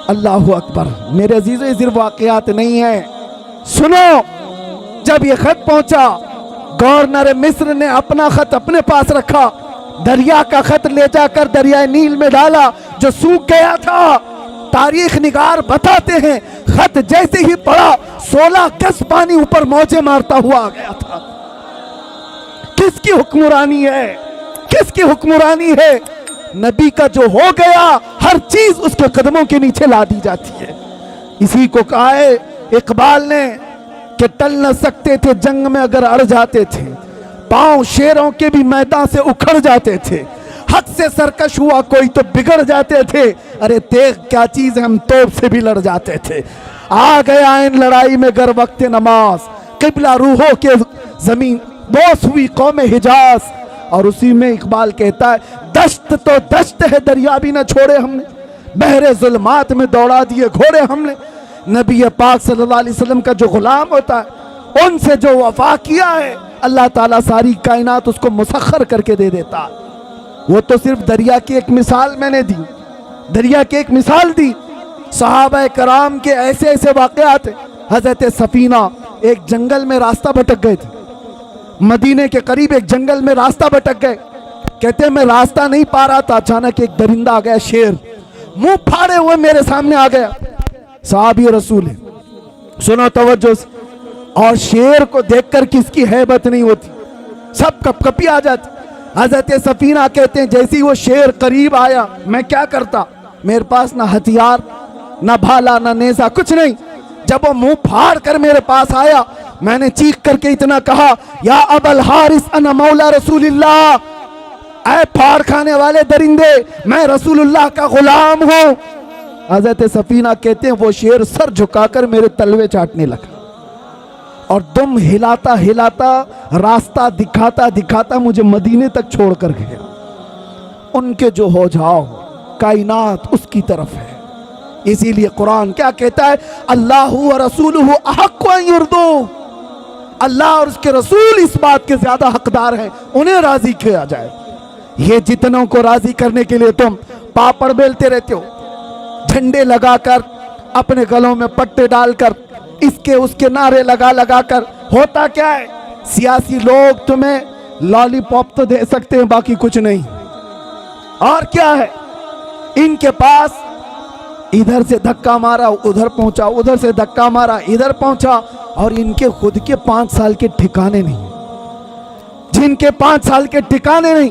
اللہ اکبر. میرے عزیزوں یہ صرف واقعات نہیں ہیں، سنو. جب یہ خط پہنچا، گورنر مصر نے اپنا خط اپنے پاس رکھا، دریا کا خط لے جا کر دریائے نیل میں ڈالا جو سوکھ گیا تھا. تاریخ نگار بتاتے ہیں خط جیسے ہی پڑا 16 گز پانی اوپر موجیں مارتا ہوا آ گیا تھا. کس کی حکمرانی ہے؟ کس کی حکمرانی ہے؟ نبی کا جو ہو گیا ہر چیز اس کے قدموں کے نیچے لا دی جاتی ہے. اسی کو کہا ہے اقبال نے کہ ٹل نہ سکتے تھے جنگ میں اگر اڑ جاتے تھے، پاؤں شیروں کے بھی میدان سے اکھڑ جاتے تھے، حد سے سرکش ہوا کوئی تو بگڑ جاتے تھے، ارے تیغ کیا چیز ہے ہم توپ سے بھی لڑ جاتے تھے. آ گیا ان لڑائی میں گر وقت نماز، قبلہ روحوں کے زمین بوس ہوئی قوم حجاز. اور اسی میں اقبال کہتا ہے دشت تو دشت ہے دریا بھی نہ چھوڑے ہم نے، بحر ظلمات میں دوڑا دیے گھوڑے ہم نے. نبی پاک صلی اللہ علیہ وسلم کا جو غلام ہوتا ہے ان سے جو وفا کیا ہے اللہ تعالیٰ ساری کائنات اس کو مسخر کر کے دے دیتا. وہ تو صرف دریا کی ایک مثال میں نے دی، دریا کی ایک مثال دی. صحابہ کرام کے ایسے ایسے واقعات ہیں. حضرت سفینہ ایک جنگل میں راستہ بھٹک گئے تھے، مدینے کے قریب ایک جنگل میں راستہ بھٹک گئے. کہتے ہیں میں راستہ نہیں پا رہا تھا، اچانک ایک درندہ آ گیا، شیر منہ پھاڑے ہوئے میرے سامنے آ گیا. صحابی رسول ہے، سنو توجہ سے. اور شیر کو دیکھ کر کس کی ہیبت نہیں ہوتی، سب کپ کپی آ جاتی. حضرت سفینہ کہتے ہیں جیسے وہ شیر قریب آیا میں کیا کرتا، میرے پاس نہ ہتھیار نہ بھالا نہ نیزہ کچھ نہیں. جب وہ منہ پھاڑ کر میرے پاس آیا میں نے چیخ کر کے اتنا کہا یا ابا الحارث انا مولا رسول اللہ، اے پھاڑ کھانے والے درندے میں رسول اللہ کا غلام ہوں. حضرت سفینہ کہتے ہیں وہ شیر سر جھکا کر میرے تلوے چاٹنے لگا اور دم ہلاتا ہلاتا راستہ دکھاتا دکھاتا مجھے مدینے تک چھوڑ کر گیا. ان کے جو ہو جاؤ کائنات اس کی طرف ہے. اسی لیے قرآن کیا کہتا ہے، اللہ و رسولہ احق ان یرضوہ، اللہ اور اس کے رسول اس بات کے زیادہ حقدار ہیں انہیں راضی کیا جائے. یہ جتنوں کو راضی کرنے کے لیے تم پاپڑ بیلتے رہتے ہو، جھنڈے لگا کر اپنے گلوں میں پٹے ڈال کر اس کے نعرے لگا لگا کر، ہوتا کیا ہے سیاسی لوگ تمہیں لالی پاپ تو دے سکتے ہیں باقی کچھ نہیں. اور کیا ہے ان کے پاس، ادھر سے دھکا مارا ادھر پہنچا، ادھر سے دھکا مارا ادھر پہنچا، اور ان کے خود کے 5 سال کے ٹھکانے نہیں. جن کے 5 سال کے ٹھکانے نہیں